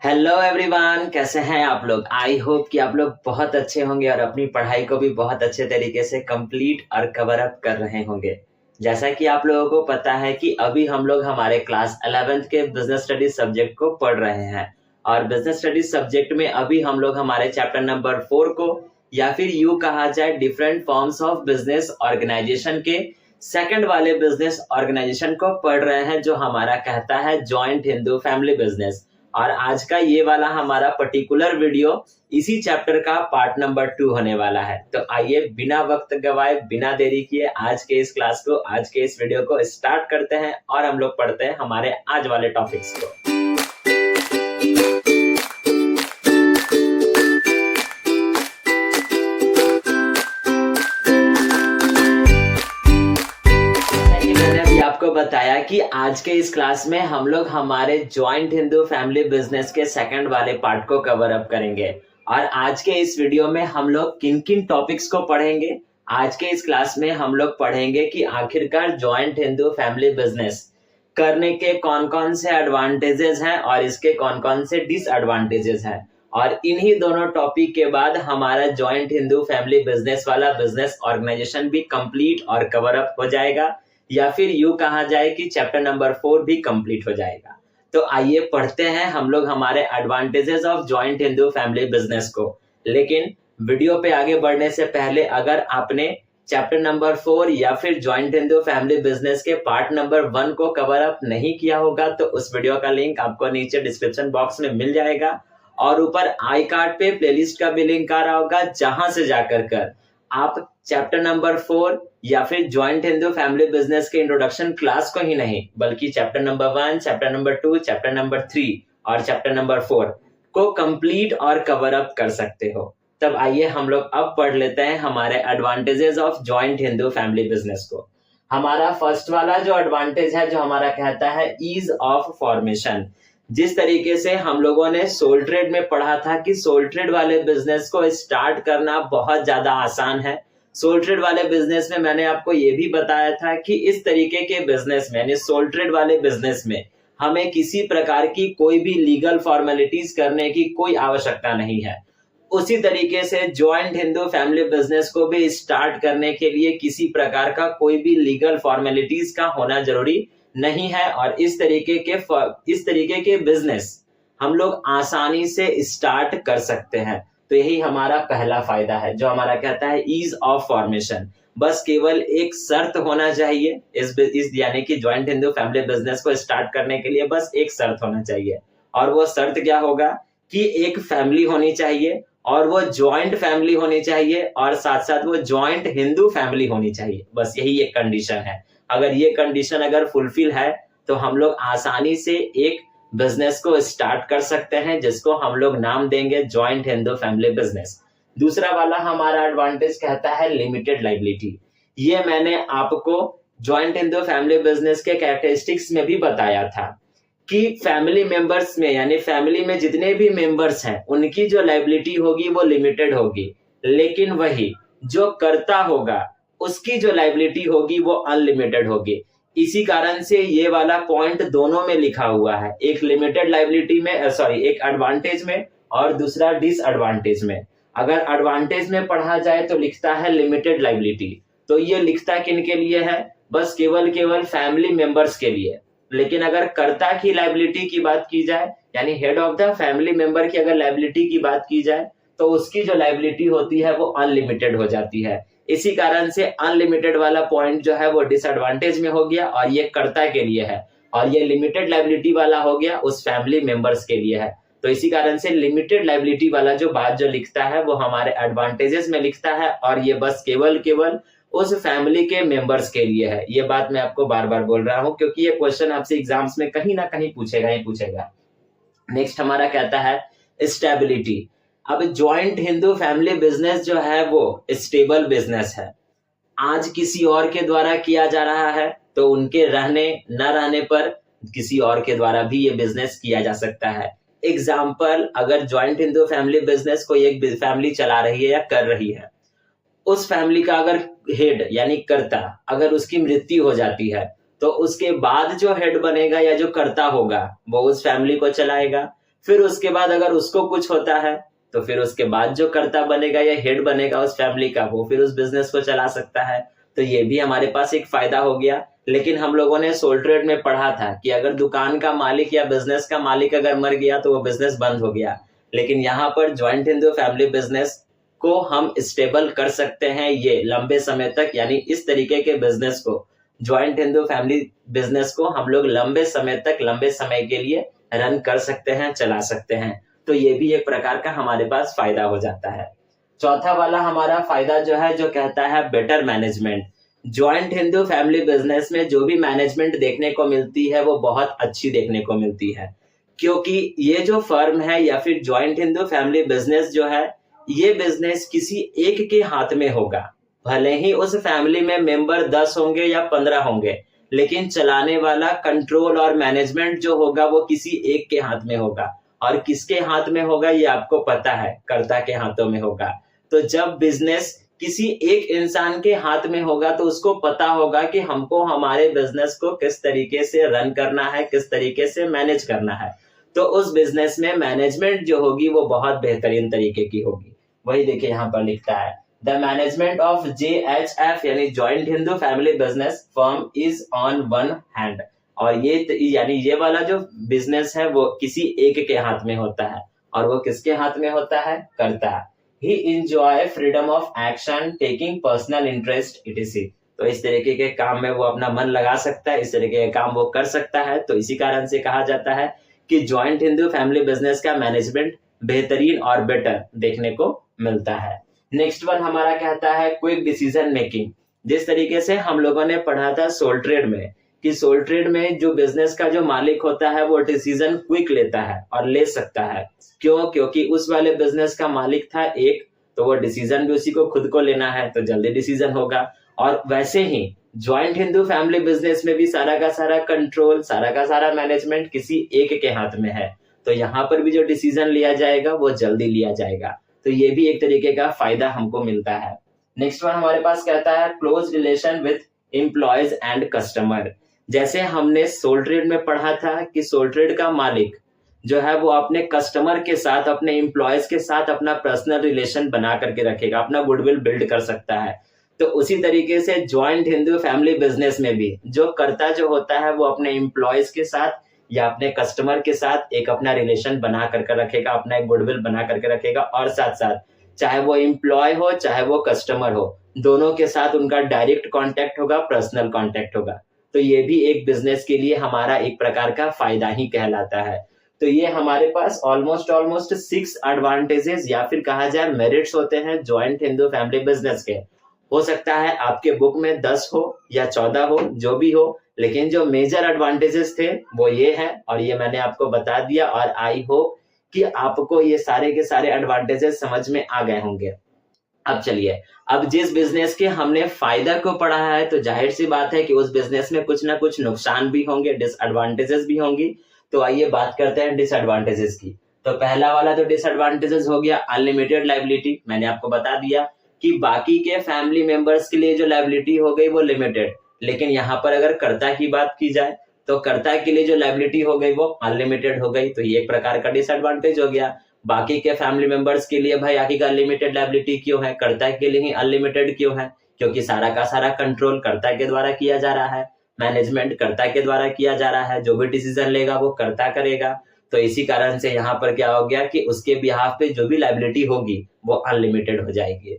Hello everyone, कैसे हैं आप लोग। आई होप कि आप लोग बहुत अच्छे होंगे और अपनी पढ़ाई को भी बहुत अच्छे तरीके से कंप्लीट और कवर अप कर रहे होंगे। जैसा कि आप लोगों को पता है कि अभी हम लोग हमारे क्लास 11th के बिजनेस स्टडीज सब्जेक्ट को पढ़ रहे हैं और बिजनेस स्टडीज सब्जेक्ट में अभी हम लोग हमारे चैप्टर नंबर 4 को या फिर यूं कहा जाए different forms of business organisation के सेकंड वाले बिजनेस ऑर्गेनाइजेशन को पढ़ रहे हैं, जो हमारा कहता है जॉइंट हिंदू फैमिली बिजनेस। और आज का ये वाला हमारा पर्टिकुलर वीडियो इसी चैप्टर का पार्ट नंबर 2 होने वाला है। तो आइए बिना वक्त गवाए, बिना देरी किए आज के इस क्लास को, आज के इस वीडियो को स्टार्ट करते हैं और हम लोग पढ़ते हैं हमारे आज वाले टॉपिक्स को। आपको बताया कि आज के इस क्लास में हम लोग हमारे जॉइंट हिंदू फैमिली बिजनेस के सेकंड वाले पार्ट को कवर अप करेंगे। और आज के इस वीडियो में हम लोग किन किन टॉपिक्स को पढ़ेंगे। आज के इस क्लास में हम लोग पढ़ेंगे कि आखिरकार जॉइंट हिंदू फैमिली बिजनेस करने के कौन कौन से एडवांटेजेस हैं और इसके कौन कौन से डिसएडवांटेजेस हैं। और इन्हीं दोनों टॉपिक के बाद हमारा जॉइंट हिंदू फैमिली बिजनेस वाला बिजनेस ऑर्गेनाइजेशन भी कंप्लीट और कवर अप हो जाएगा, या फिर यूं कहा जाए कि चैप्टर नंबर 4 भी कंप्लीट हो जाएगा। तो आइए पढ़ते हैं हम लोग हमारे advantages of joint Hindu family business को। लेकिन वीडियो पे आगे बढ़ने से पहले अगर आपने चैप्टर नंबर 4 या फिर जॉइंट हिंदू फैमिली बिजनेस के पार्ट नंबर 1 को कवर अप नहीं किया होगा तो उस वीडियो का लिंक आपको नीचे डिस्क्रिप्शन बॉक्स में मिल जाएगा और ऊपर आई कार्ड पे प्लेलिस्ट का भी लिंक आ रहा होगा, जहां से जाकर कर आप चैप्टर नंबर 4 या फिर जॉइंट हिंदू फैमिली बिजनेस के इंट्रोडक्शन क्लास को ही नहीं बल्कि chapter number 1, chapter number 2, chapter number 3 और चैप्टर नंबर 4 को कंप्लीट और कवर अप कर सकते हो। तब आइए हम लोग अब पढ़ लेते हैं हमारे advantages of joint Hindu family business को। हमारा फर्स्ट वाला जो एडवांटेज है, जो हमारा कहता है ईज ऑफ फॉर्मेशन। जिस तरीके से हम लोगों ने सोल ट्रेड में पढ़ा था कि सोल ट्रेड वाले बिजनेस को स्टार्ट करना बहुत ज्यादा आसान है। सोल ट्रेड वाले बिजनेस में मैंने आपको ये भी बताया था कि इस तरीके के बिजनेस में यानी सोल ट्रेड वाले बिजनेस में हमें किसी प्रकार की कोई भी लीगल फॉर्मेलिटीज करने की कोई आवश्यकता नहीं है। उसी तरीके से जॉइंट हिंदू फैमिली बिजनेस को भी स्टार्ट करने के लिए किसी प्रकार का कोई भी लीगल फॉर्मेलिटीज का होना जरूरी नहीं है और इस तरीके के बिजनेस हम लोग आसानी से स्टार्ट कर सकते हैं। तो यही हमारा पहला फायदा है, जो हमारा कहता है ईज ऑफ फॉर्मेशन। बस केवल एक शर्त होना चाहिए इस यानी कि जॉइंट हिंदू फैमिली बिजनेस को स्टार्ट करने के लिए बस एक शर्त होना चाहिए, और वो शर्त क्या होगा कि एक फैमिली होनी चाहिए और वो जॉइंट फैमिली होनी चाहिए और साथ साथ वो जॉइंट हिंदू फैमिली होनी चाहिए। बस यही एक कंडीशन है। अगर ये कंडीशन अगर फुलफिल है तो हम लोग आसानी से एक बिजनेस को स्टार्ट कर सकते हैं, जिसको हम लोग नाम देंगे जॉइंट हिंदू फैमिली बिजनेस। दूसरा वाला हमारा एडवांटेज कहता है लिमिटेड लायबिलिटी। ये मैंने आपको जॉइंट हिंदू फैमिली बिजनेस के कैरेक्टरिस्टिक्स में भी बताया था कि फैमिली मेंबर्स में यानी फैमिली में जितने भी मेंबर्स हैं उनकी जो लायबिलिटी होगी वो लिमिटेड होगी, लेकिन वही जो कर्ता होगा उसकी जो लायबिलिटी होगी वो अनलिमिटेड होगी। इसी कारण से ये वाला पॉइंट दोनों में लिखा हुआ है, एक लिमिटेड लायबिलिटी में एक एडवांटेज में और दूसरा डिसएडवांटेज में। अगर एडवांटेज में पढ़ा जाए तो लिखता है लिमिटेड लायबिलिटी, तो ये लिखता किन के लिए है, बस केवल फैमिली मेंबर्स के लिए। लेकिन अगर कर्ता की लायबिलिटी की बात की जाए यानी head of the family member की अगर लायबिलिटी की बात की जाए तो उसकी जो लायबिलिटी होती है वो अनलिमिटेड हो जाती है। इसी कारण से अनलिमिटेड वाला पॉइंट जो है वो डिसएडवांटेज में हो गया और ये कर्ता के लिए है, और ये लिमिटेड लायबिलिटी वाला हो गया उस फैमिली मेंबर्स के लिए है। तो इसी कारण से लिमिटेड लायबिलिटी वाला जो बात जो लिखता है वो हमारे एडवांटेजेस में लिखता है और ये बस केवल उस फैमिली के मेंबर्स के लिए है। ये बात मैं आपको बार बार बोल रहा हूं क्योंकि ये क्वेश्चन आपसे एग्जाम्स में कहीं ना कहीं पूछेगा ही पूछेगा। नेक्स्ट हमारा कहता है स्टेबिलिटी। अब जॉइंट हिंदू फैमिली बिजनेस जो है वो स्टेबल बिजनेस है। आज किसी और के द्वारा किया जा रहा है तो उनके रहने न रहने पर किसी और के द्वारा भी ये बिजनेस किया जा सकता है। एग्जाम्पल, अगर जॉइंट हिंदू फैमिली बिजनेस कोई एक फैमिली चला रही है या कर रही है, उस फैमिली का अगर हेड यानी कर्ता अगर उसकी मृत्यु हो जाती है तो उसके बाद जो हेड बनेगा या जो कर्ता होगा वो उस फैमिली को चलाएगा। फिर उसके बाद अगर उसको कुछ होता है तो फिर उसके बाद जो कर्ता बनेगा या हेड बनेगा उस फैमिली का, वो फिर उस बिजनेस को चला सकता है। तो ये भी हमारे पास एक फायदा हो गया। लेकिन हम लोगों ने सोल ट्रेड में पढ़ा था कि अगर दुकान का मालिक या बिजनेस का मालिक अगर मर गया तो वो बिजनेस बंद हो गया। लेकिन यहाँ पर ज्वाइंट हिंदू फैमिली बिजनेस को हम स्टेबल कर सकते हैं ये लंबे समय तक, यानी इस तरीके के बिजनेस को, ज्वाइंट हिंदू फैमिली बिजनेस को हम लोग लंबे समय तक, लंबे समय के लिए रन कर सकते हैं, चला सकते हैं। तो ये भी एक प्रकार का हमारे पास फायदा हो जाता है। चौथा वाला हमारा फायदा जो है, जो कहता है better management. Joint Hindu family business में जो भी मैनेजमेंट देखने को मिलती है वो बहुत अच्छी देखने को मिलती है, क्योंकि ये जो फर्म है या फिर ज्वाइंट हिंदू फैमिली बिजनेस जो है, ये बिजनेस किसी एक के हाथ में होगा। भले ही उस फैमिली में मेंबर 10 होंगे या 15 होंगे, लेकिन चलाने वाला कंट्रोल और मैनेजमेंट जो होगा वो किसी एक के हाथ में होगा। और किसके हाथ में होगा ये आपको पता है, कर्ता के हाथों में होगा। तो जब बिजनेस किसी एक इंसान के हाथ में होगा तो उसको पता होगा कि हमको हमारे बिजनेस को किस तरीके से रन करना है, किस तरीके से मैनेज करना है। तो उस बिजनेस में मैनेजमेंट जो होगी वो बहुत बेहतरीन तरीके की होगी। वही देखिए यहाँ पर लिखता है, द मैनेजमेंट ऑफ JHF यानी joint Hindu family business firm is on one hand. और ये यानी ये वाला जो बिजनेस है वो किसी एक के हाथ में होता है। और वो किसके हाथ में होता है? कर्ता। He enjoy freedom of action, taking personal interest etc। तो इस तरीके के काम में वो अपना मन लगा सकता है, इस तरीके के काम वो कर सकता है। तो इसी कारण से कहा जाता है कि ज्वाइंट हिंदू फैमिली बिजनेस का मैनेजमेंट बेहतरीन और बेटर देखने को मिलता है। नेक्स्ट वन हमारा कहता है क्विक डिसीजन मेकिंग। जिस तरीके से हम लोगों ने पढ़ा था सोल ट्रेड में कि सोल ट्रेड में जो बिजनेस का जो मालिक होता है वो डिसीजन क्विक लेता है और ले सकता है। क्यों? क्योंकि उस वाले बिजनेस का मालिक था एक, तो वो डिसीजन भी उसी को खुद को लेना है, तो जल्दी डिसीजन होगा। और वैसे ही ज्वाइंट हिंदू फैमिली बिजनेस में भी सारा का सारा कंट्रोल, सारा का सारा मैनेजमेंट किसी एक के हाथ में है। तो यहाँ पर भी जो डिसीजन लिया जाएगा वो जल्दी लिया जाएगा। तो ये भी एक तरीके का फायदा हमको मिलता है। नेक्स्ट वन हमारे पास कहता है close relation with employees and customer. जैसे हमने सोल ट्रेड में पढ़ा था कि सोल ट्रेड का मालिक जो है वो अपने कस्टमर के साथ, अपने एम्प्लॉयज के साथ अपना पर्सनल रिलेशन बना करके रखेगा, अपना गुडविल बिल्ड कर सकता है। तो उसी तरीके से ज्वाइंट हिंदू फैमिली बिजनेस में भी जो कर्ता जो होता है वो अपने एम्प्लॉयज के साथ या अपने कस्टमर के साथ एक अपना रिलेशन बना करके रखेगा, अपना एक गुडविल बना करके रखेगा। और साथ साथ चाहे वो एम्प्लॉय हो चाहे वो कस्टमर हो, दोनों के साथ उनका डायरेक्ट कांटेक्ट होगा, पर्सनल कांटेक्ट होगा। तो ये भी एक बिजनेस के लिए हमारा एक प्रकार का फायदा ही कहलाता है। तो ये हमारे पास ऑलमोस्ट 6 एडवांटेजेस या फिर कहा जाए मेरिट्स होते हैं ज्वाइंट हिंदू फैमिली बिजनेस के। हो सकता है आपके बुक में 10 हो या 14 हो, जो भी हो, लेकिन जो मेजर एडवांटेजेस थे वो ये हैं और ये मैंने आपको बता दिया। और आई होप कि आपको ये सारे के सारे एडवांटेजेस समझ में आ गए होंगे। अब चलिए, अब जिस बिजनेस के हमने फायदा को पढ़ा है तो जाहिर सी बात है कि उस बिजनेस में कुछ ना कुछ नुकसान भी होंगे, डिसएडवांटेजेस भी होंगी। तो आइए बात करते हैं डिसएडवांटेजेस की। तो पहला वाला जो डिसएडवांटेजेस हो गया अनलिमिटेड लायबिलिटी। मैंने आपको बता दिया कि बाकी के फैमिली मेंबर्स के लिए जो लायबिलिटी हो गई वो लिमिटेड, लेकिन यहाँ पर अगर कर्ता की बात की जाए तो कर्ता के लिए जो लायबिलिटी हो गई वो अनलिमिटेड हो गई। तो ये एक प्रकार का डिसएडवांटेज हो गया। बाकी के फैमिली मेंबर्स के लिए भाई आखिर अनलिमिटेड लायबिलिटी क्यों है, कर्ता के लिए ही अनलिमिटेड क्यों है? क्योंकि सारा का सारा कंट्रोल कर्ता के द्वारा किया जा रहा है, मैनेजमेंट कर्ता के द्वारा किया जा रहा है, जो भी डिसीजन लेगा वो कर्ता करेगा। तो इसी कारण से यहाँ पर क्या हो गया कि उसके बिहाफ पे जो भी लायबिलिटी होगी वो अनलिमिटेड हो जाएगी।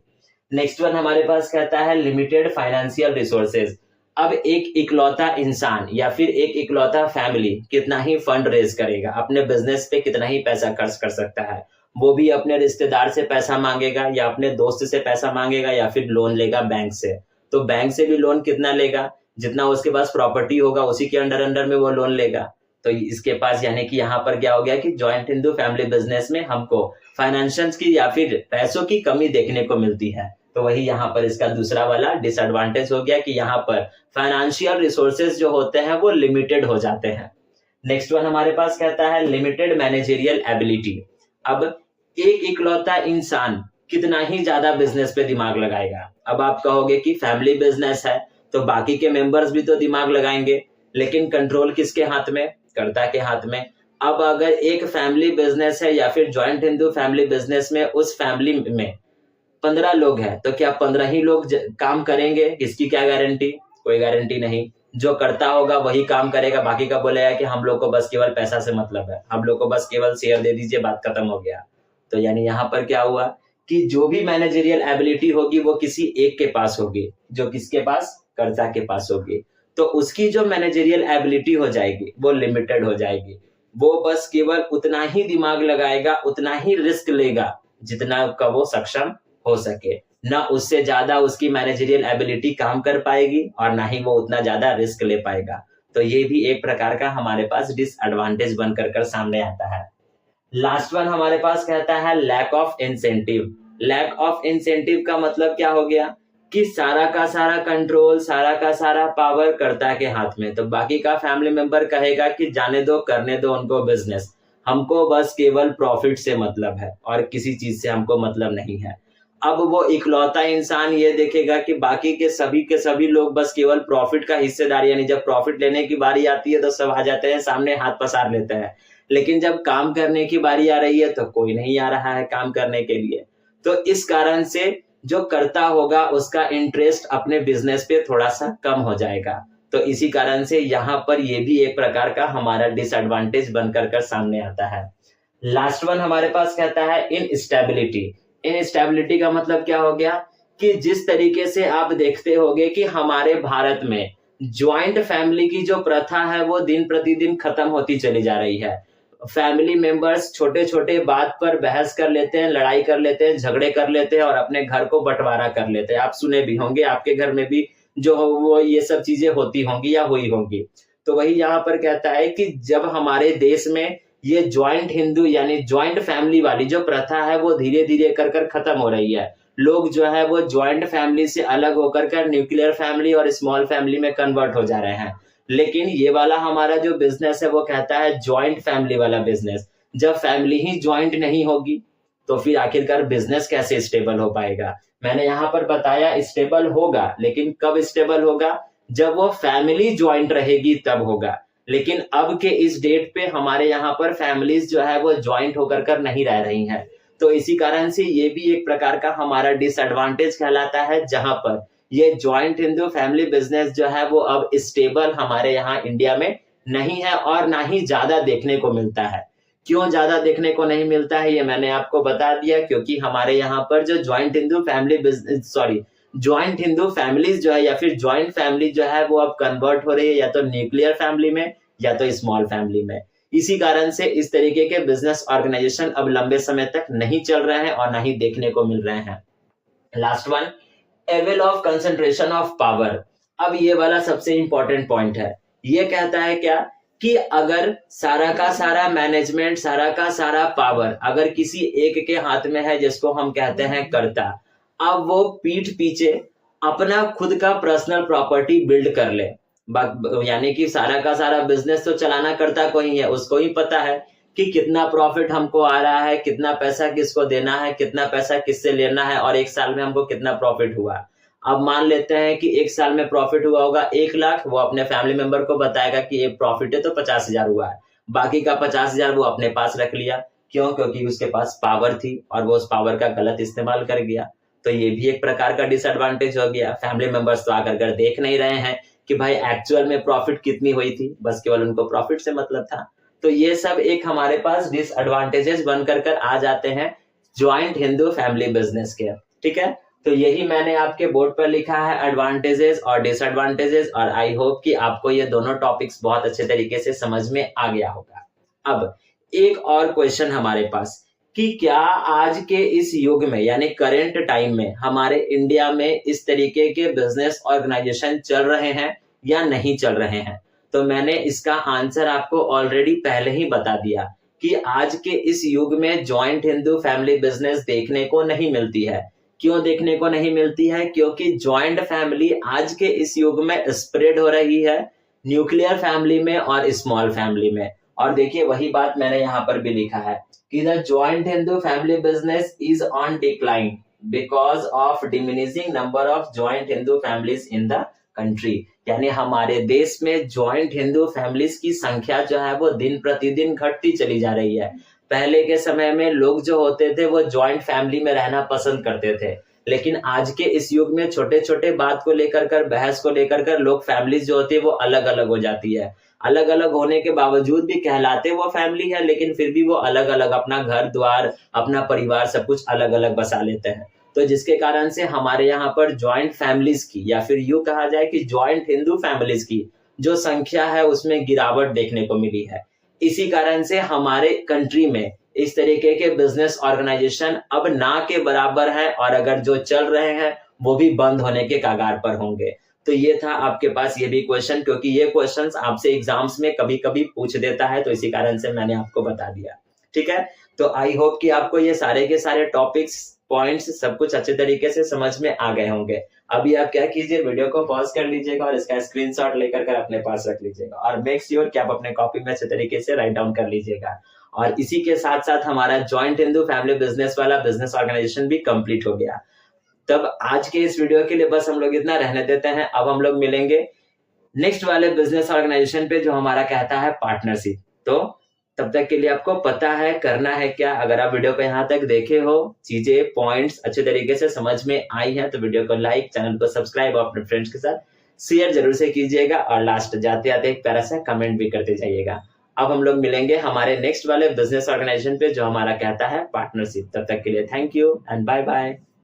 नेक्स्ट वन हमारे पास कहता है लिमिटेड फाइनेंशियल रिसोर्सेज। अब एक इकलौता इंसान या फिर एक इकलौता फैमिली कितना ही फंड रेज करेगा, अपने बिजनेस पे कितना ही पैसा खर्च कर सकता है? वो भी अपने रिश्तेदार से पैसा मांगेगा या अपने दोस्त से पैसा मांगेगा या फिर लोन लेगा बैंक से। तो बैंक से भी लोन कितना लेगा? जितना उसके पास प्रॉपर्टी होगा उसी के अंडर में वो लोन लेगा। तो इसके पास यानी कि यहाँ पर क्या हो गया कि ज्वाइंट हिंदू फैमिली बिजनेस में हमको फाइनेंशियल्स की या फिर पैसों की कमी देखने को मिलती है। तो वही यहाँ पर इसका दूसरा वाला डिसएडवांटेज हो गया कि यहाँ पर फाइनेंशियल रिसोर्सेज जो होते हैं वो लिमिटेड हो जाते हैं। नेक्स्ट वन हमारे पास कहता है लिमिटेड मैनेजरियल एबिलिटी। अब एक इकलौता इंसान कितना ही ज्यादा बिजनेस पे दिमाग लगाएगा? अब आप कहोगे कि फैमिली बिजनेस है तो बाकी के मेंबर्स भी तो दिमाग लगाएंगे, लेकिन कंट्रोल किसके हाथ में? कर्ता के हाथ में। अब अगर एक फैमिली बिजनेस है या फिर ज्वाइंट हिंदू फैमिली बिजनेस में उस फैमिली में 15 लोग हैं, तो क्या 15 ही लोग काम करेंगे? इसकी क्या गारंटी? कोई गारंटी नहीं। जो करता होगा वही काम करेगा, बाकी का बोलेगा कि हम लोग को बस केवल पैसा से मतलब है, हम लोग को बस केवल शेयर दे दीजिए, बात खत्म हो गया। तो यानी यहाँ पर क्या हुआ कि जो भी मैनेजरियल एबिलिटी होगी वो किसी एक के पास होगी, जो किसके पास? कर्ता के पास होगी। तो उसकी जो मैनेजरियल एबिलिटी हो जाएगी वो लिमिटेड हो जाएगी। वो बस केवल उतना ही दिमाग लगाएगा, उतना ही रिस्क लेगा जितना का वो सक्षम हो सके, ना उससे ज्यादा उसकी मैनेजरियल एबिलिटी काम कर पाएगी और ना ही वो उतना ज्यादा रिस्क ले पाएगा। तो ये भी एक प्रकार का हमारे पास डिसएडवांटेज बनकर कर सामने आता है। लास्ट वन हमारे पास कहता है lack of incentive. Lack of incentive का मतलब क्या हो गया कि सारा का सारा कंट्रोल, सारा का सारा पावर कर्ता के हाथ में, तो बाकी का फैमिली मेंबर कहेगा कि जाने दो, करने दो उनको बिजनेस, हमको बस केवल प्रॉफिट से मतलब है और किसी चीज से हमको मतलब नहीं है। अब वो इकलौता इंसान ये देखेगा कि बाकी के सभी लोग बस केवल प्रॉफिट का हिस्सेदार, यानी जब प्रॉफिट लेने की बारी आती है तो सब आ जाते हैं सामने, हाथ पसार लेते हैं, लेकिन जब काम करने की बारी आ रही है तो कोई नहीं आ रहा है काम करने के लिए। तो इस कारण से जो करता होगा उसका इंटरेस्ट अपने बिजनेस पे थोड़ा सा कम हो जाएगा। तो इसी कारण से यहाँ पर ये भी एक प्रकार का हमारा डिसएडवांटेज बनकर कर सामने आता है। लास्ट वन हमारे पास कहता है इनस्टेबिलिटी। इनस्टेबिलिटी का मतलब क्या हो गया कि जिस तरीके से आप देखते होंगे कि हमारे भारत में ज्वाइंट फैमिली की जो प्रथा है वो दिन प्रतिदिन खत्म होती चली जा रही है। फैमिली मेंबर्स छोटे छोटे बात पर बहस कर लेते हैं, लड़ाई कर लेते हैं, झगड़े कर लेते हैं और अपने घर को बंटवारा कर लेते हैं। आप सुने भी होंगे, आपके घर में भी जो हो वो ये सब चीजें होती होंगी या हुई होंगी। तो वही यहाँ पर कहता है कि जब हमारे देश में ये ज्वाइंट हिंदू यानी ज्वाइंट फैमिली वाली जो प्रथा है वो धीरे धीरे कर कर खत्म हो रही है, लोग जो है वो ज्वाइंट फैमिली से अलग होकर कर न्यूक्लियर फैमिली और स्मॉल फैमिली में कन्वर्ट हो जा रहे हैं। लेकिन ये वाला हमारा जो बिजनेस है वो कहता है ज्वाइंट फैमिली वाला बिजनेस। जब फैमिली ही ज्वाइंट नहीं होगी तो फिर आखिरकार बिजनेस कैसे स्टेबल हो पाएगा? मैंने यहाँ पर बताया स्टेबल होगा, लेकिन कब स्टेबल होगा? जब वो फैमिली ज्वाइंट रहेगी तब होगा। लेकिन अब के इस डेट पे हमारे यहाँ पर फैमिलीज जो है वो ज्वाइंट होकर कर नहीं रह रही हैं। तो इसी कारण से ये भी एक प्रकार का हमारा डिसएडवांटेज कहलाता है, जहां पर ये ज्वाइंट हिंदू फैमिली बिजनेस जो है वो अब स्टेबल हमारे यहाँ इंडिया में नहीं है और ना ही ज्यादा देखने को मिलता है। क्यों ज्यादा देखने को नहीं मिलता है ये मैंने आपको बता दिया, क्योंकि हमारे यहाँ पर जो joint Hindu family business joint Hindu families जो है या फिर ज्वाइंट फैमिली जो है वो अब कन्वर्ट हो रही है या तो न्यूक्लियर फैमिली में या तो स्मॉल फैमिली में। इसी कारण से इस तरीके के बिजनेस ऑर्गेनाइजेशन अब लंबे समय तक नहीं चल रहे हैं और ना ही देखने को मिल रहे हैं। Last one, level of concentration of power. अब ये वाला सबसे इंपॉर्टेंट पॉइंट है। ये कहता है क्या कि अगर सारा का सारा मैनेजमेंट, सारा का सारा पावर अगर किसी एक के हाथ में है जिसको हम कहते हैं कर्ता, अब वो पीठ पीछे अपना खुद का पर्सनल प्रॉपर्टी बिल्ड कर ले, यानी कि सारा का सारा बिजनेस तो चलाना कर्ता को ही है, उसको ही पता है कि कितना प्रॉफिट हमको आ रहा है, कितना पैसा किसको देना है, कितना पैसा किससे लेना है और एक साल में हमको कितना प्रॉफिट हुआ। अब मान लेते हैं कि एक साल में प्रॉफिट हुआ होगा 1 लाख, वो अपने फैमिली मेंबर को बताएगा कि ये प्रॉफिट है तो 50,000 हुआ है, बाकी का 50,000 वो अपने पास रख लिया। क्यों? क्योंकि उसके पास पावर थी और वो उस पावर का गलत इस्तेमाल कर गया। तो ये भी एक प्रकार का डिसएडवांटेज हो गया। फैमिली मेंबर्स तो आकर कर देख नहीं रहे हैं कि भाई एक्चुअल में प्रॉफिट कितनी हुई थी, बस केवल उनको प्रॉफिट से मतलब था। तो ये सब एक हमारे पास डिसएडवांटेजेस बनकर कर आ जाते हैं ज्वाइंट हिंदू फैमिली बिजनेस के। ठीक है, तो यही मैंने आपके बोर्ड पर लिखा है एडवांटेजेस और डिसएडवांटेजेस, और आई होप कि आपको ये दोनों टॉपिक्स बहुत अच्छे तरीके से समझ में आ गया होगा। अब एक और क्वेश्चन हमारे पास कि क्या आज के इस युग में यानी करंट टाइम में हमारे इंडिया में इस तरीके के बिजनेस ऑर्गेनाइजेशन चल रहे हैं या नहीं चल रहे हैं? तो मैंने इसका आंसर आपको ऑलरेडी पहले ही बता दिया कि आज के इस युग में ज्वाइंट हिंदू फैमिली बिजनेस देखने को नहीं मिलती है। क्यों देखने को नहीं मिलती है? क्योंकि ज्वाइंट फैमिली आज के इस युग में स्प्रेड हो रही है न्यूक्लियर फैमिली में और स्मॉल फैमिली में। और देखिए वही बात मैंने यहाँ पर भी लिखा है कि the joint Hindu family business is on decline because of diminishing number of joint Hindu families in the country, यानी हमारे देश में जॉइंट हिंदू फैमिलीज की संख्या जो है वो दिन प्रतिदिन घटती चली जा रही है। पहले के समय में लोग जो होते थे वो जॉइंट फैमिली में रहना पसंद करते थे, लेकिन आज के इस युग में छोटे छोटे बात को लेकर कर, बहस को लेकर कर लोग फैमिलीज जो होती है वो अलग अलग हो जाती है। अलग अलग होने के बावजूद भी कहलाते वो फैमिली है, लेकिन फिर भी वो अलग अलग अपना घर द्वार, अपना परिवार सब कुछ अलग अलग बसा लेते हैं। तो जिसके कारण से हमारे यहाँ पर जॉइंट फैमिलीज की, या फिर यूं कहा जाए कि जॉइंट हिंदू फैमिलीज की जो संख्या है उसमें गिरावट देखने को मिली है। इसी कारण से हमारे कंट्री में इस तरीके के बिजनेस ऑर्गेनाइजेशन अब ना के बराबर है, और अगर जो चल रहे हैं वो भी बंद होने के कगार पर होंगे। तो ये था आपके पास ये भी क्वेश्चन, क्योंकि ये क्वेश्चंस आपसे एग्जाम्स में कभी कभी पूछ देता है, तो इसी कारण से मैंने आपको बता दिया। ठीक है, तो आई होप कि आपको ये सारे के सारे टॉपिक्स, पॉइंट्स सब कुछ अच्छे तरीके से समझ में आ गए होंगे। अभी आप क्या कीजिए, वीडियो को पॉज कर लीजिएगा और इसका स्क्रीनशॉट लेकर कर अपने पास रख लीजिएगा, और मेक श्योर कि आप अपने कॉपी में अच्छे तरीके से राइट डाउन कर लीजिएगा। और इसी के साथ साथ हमारा जॉइंट हिंदू फैमिली बिजनेस वाला बिजनेस ऑर्गेनाइजेशन भी कंप्लीट हो गया। तब आज के इस वीडियो के लिए बस हम लोग इतना रहने देते हैं। अब हम लोग मिलेंगे नेक्स्ट वाले बिजनेस ऑर्गेनाइजेशन पे जो हमारा कहता है पार्टनरशिप। तो तब तक के लिए आपको पता है करना है क्या। अगर आप वीडियो को यहाँ तक देखे हो, चीजें पॉइंट्स अच्छे तरीके से समझ में आई है, तो वीडियो को लाइक, चैनल को सब्सक्राइब और अपने फ्रेंड्स के साथ शेयर जरूर से कीजिएगा, और लास्ट जाते आते एक प्यारा सा कमेंट भी करते जाइएगा। अब हम लोग मिलेंगे हमारे नेक्स्ट वाले बिजनेस ऑर्गेनाइजेशन पे जो हमारा कहता है पार्टनरशिप। तब तक के लिए thank you and bye bye.